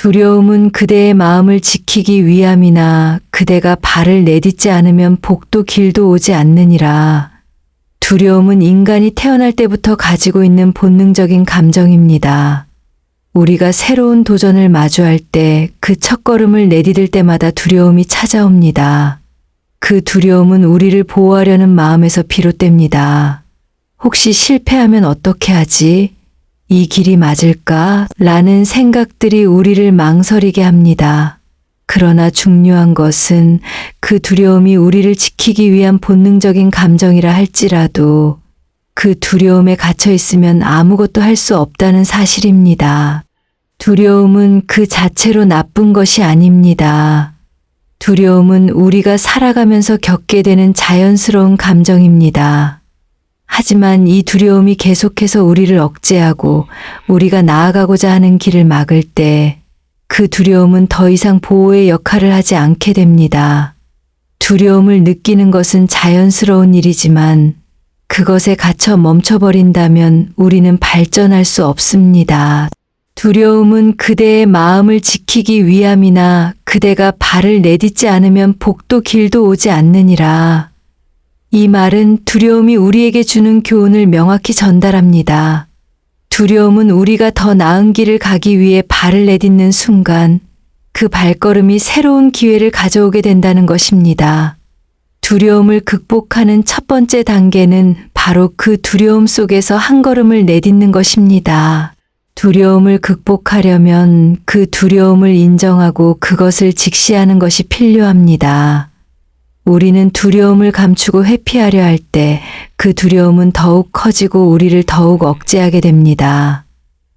두려움은 그대의 마음을 지키기 위함이나 그대가 발을 내딛지 않으면 복도 길도 오지 않느니라. 두려움은 인간이 태어날 때부터 가지고 있는 본능적인 감정입니다. 우리가 새로운 도전을 마주할 때 그 첫걸음을 내디딜 때마다 두려움이 찾아옵니다. 그 두려움은 우리를 보호하려는 마음에서 비롯됩니다. 혹시 실패하면 어떻게 하지? 이 길이 맞을까? 라는 생각들이 우리를 망설이게 합니다. 그러나 중요한 것은 그 두려움이 우리를 지키기 위한 본능적인 감정이라 할지라도 그 두려움에 갇혀 있으면 아무것도 할 수 없다는 사실입니다. 두려움은 그 자체로 나쁜 것이 아닙니다. 두려움은 우리가 살아가면서 겪게 되는 자연스러운 감정입니다. 하지만 이 두려움이 계속해서 우리를 억제하고 우리가 나아가고자 하는 길을 막을 때 그 두려움은 더 이상 보호의 역할을 하지 않게 됩니다. 두려움을 느끼는 것은 자연스러운 일이지만 그것에 갇혀 멈춰버린다면 우리는 발전할 수 없습니다. 두려움은 그대의 마음을 지키기 위함이나 그대가 발을 내딛지 않으면 복도 길도 오지 않느니라. 이 말은 두려움이 우리에게 주는 교훈을 명확히 전달합니다. 두려움은 우리가 더 나은 길을 가기 위해 발을 내딛는 순간 그 발걸음이 새로운 기회를 가져오게 된다는 것입니다. 두려움을 극복하는 첫 번째 단계는 바로 그 두려움 속에서 한 걸음을 내딛는 것입니다. 두려움을 극복하려면 그 두려움을 인정하고 그것을 직시하는 것이 필요합니다. 우리는 두려움을 감추고 회피하려 할 때 그 두려움은 더욱 커지고 우리를 더욱 억제하게 됩니다.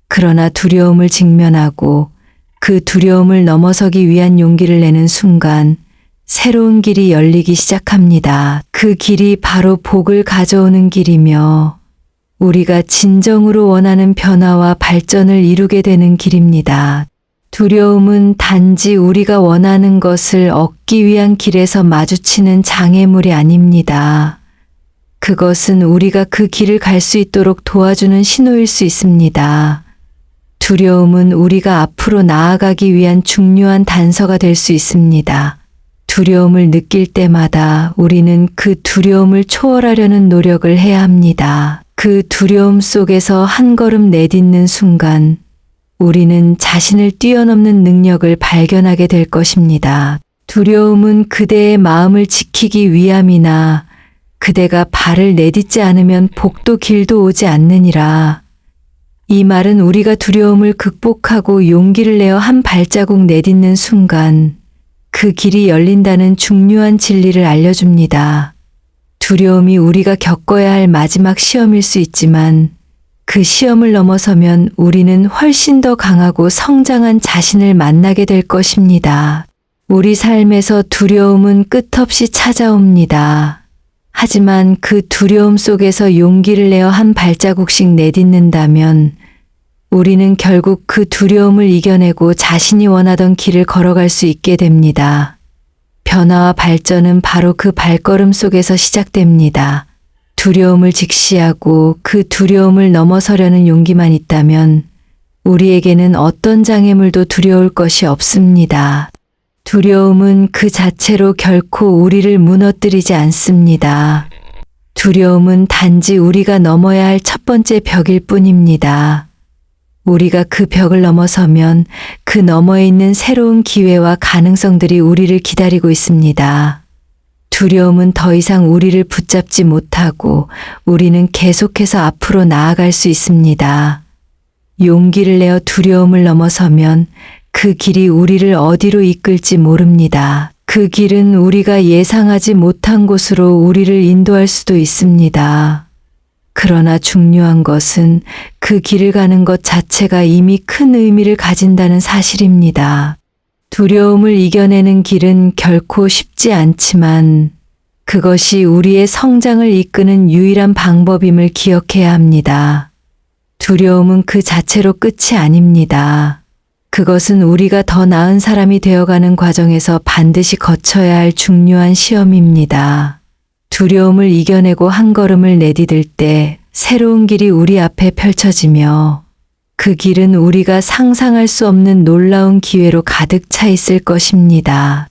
그러나 두려움을 직면하고 그 두려움을 넘어서기 위한 용기를 내는 순간 새로운 길이 열리기 시작합니다. 그 길이 바로 복을 가져오는 길이며 우리가 진정으로 원하는 변화와 발전을 이루게 되는 길입니다. 두려움은 단지 우리가 원하는 것을 얻기 위한 길에서 마주치는 장애물이 아닙니다. 그것은 우리가 그 길을 갈 수 있도록 도와주는 신호일 수 있습니다. 두려움은 우리가 앞으로 나아가기 위한 중요한 단서가 될 수 있습니다. 두려움을 느낄 때마다 우리는 그 두려움을 초월하려는 노력을 해야 합니다. 그 두려움 속에서 한 걸음 내딛는 순간 우리는 자신을 뛰어넘는 능력을 발견하게 될 것입니다. 두려움은 그대의 마음을 지키기 위함이나 그대가 발을 내딛지 않으면 복도 길도 오지 않느니라. 이 말은 우리가 두려움을 극복하고 용기를 내어 한 발자국 내딛는 순간 그 길이 열린다는 중요한 진리를 알려줍니다. 두려움이 우리가 겪어야 할 마지막 시험일 수 있지만 그 시험을 넘어서면 우리는 훨씬 더 강하고 성장한 자신을 만나게 될 것입니다. 우리 삶에서 두려움은 끝없이 찾아옵니다. 하지만 그 두려움 속에서 용기를 내어 한 발자국씩 내딛는다면 우리는 결국 그 두려움을 이겨내고 자신이 원하던 길을 걸어갈 수 있게 됩니다. 변화와 발전은 바로 그 발걸음 속에서 시작됩니다. 두려움을 직시하고 그 두려움을 넘어서려는 용기만 있다면 우리에게는 어떤 장애물도 두려울 것이 없습니다. 두려움은 그 자체로 결코 우리를 무너뜨리지 않습니다. 두려움은 단지 우리가 넘어야 할 첫 번째 벽일 뿐입니다. 우리가 그 벽을 넘어서면 그 너머에 있는 새로운 기회와 가능성들이 우리를 기다리고 있습니다. 두려움은 더 이상 우리를 붙잡지 못하고 우리는 계속해서 앞으로 나아갈 수 있습니다. 용기를 내어 두려움을 넘어서면 그 길이 우리를 어디로 이끌지 모릅니다. 그 길은 우리가 예상하지 못한 곳으로 우리를 인도할 수도 있습니다. 그러나 중요한 것은 그 길을 가는 것 자체가 이미 큰 의미를 가진다는 사실입니다. 두려움을 이겨내는 길은 결코 쉽지 않지만 그것이 우리의 성장을 이끄는 유일한 방법임을 기억해야 합니다. 두려움은 그 자체로 끝이 아닙니다. 그것은 우리가 더 나은 사람이 되어가는 과정에서 반드시 거쳐야 할 중요한 시험입니다. 두려움을 이겨내고 한 걸음을 내디딜 때 새로운 길이 우리 앞에 펼쳐지며 그 길은 우리가 상상할 수 없는 놀라운 기회로 가득 차 있을 것입니다.